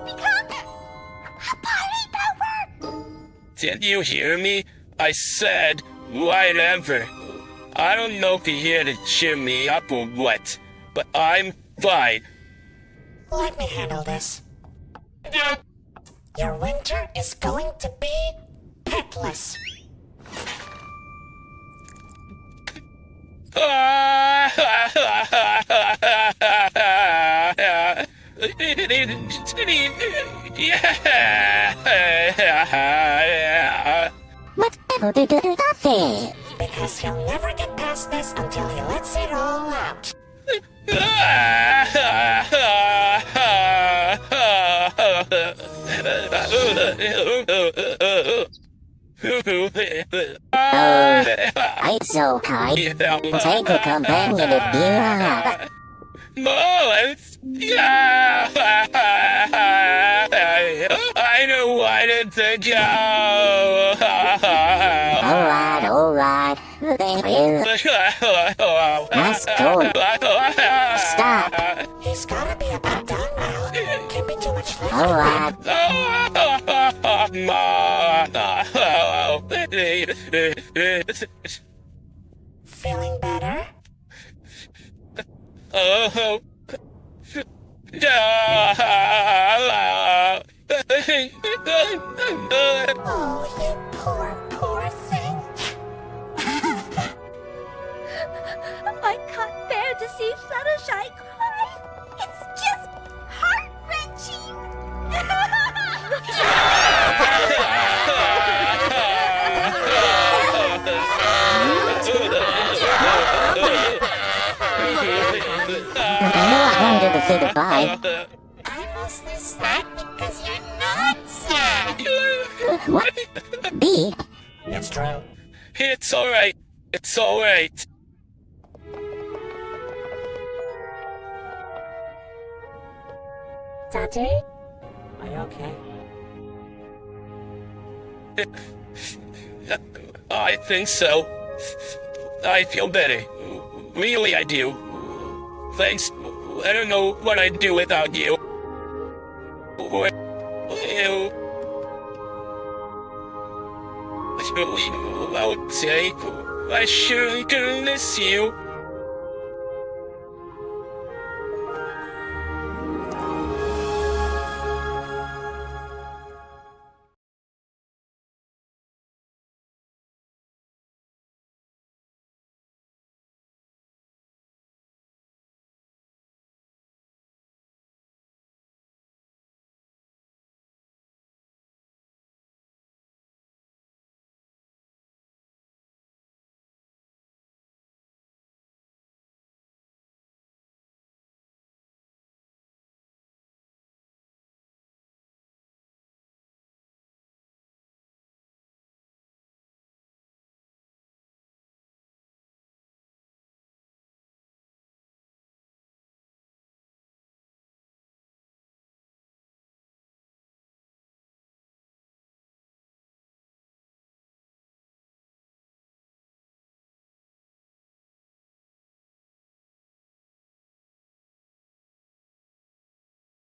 become a party pooper. Did you hear me? I said whatever. I don't know if you're here to cheer me up or what, but I'm fine. Let me handle this. Your winter is going to be petless. Whatever to do nothing. Because he'll never get past this until he lets it all out. I'm so kind. Take a companion if you have. Mullins? I don't want to go. Alright. Thank you. That's good. Stop. He's gotta be about done now. Can't be too much left. Alright. Feeling better? Oh, Oh, you poor thing. I can't bear to see Fluttershy cry. It's just heart-wrenching. I wanted to say goodbye. I mostly sad because you're not sad. What? B? It's true. it's alright. It's alright. Daddy? Are you okay? I think so. I feel better. Really, I do. Thanks. I don't know what I'd do without you. Or you. I would say I sure do miss you.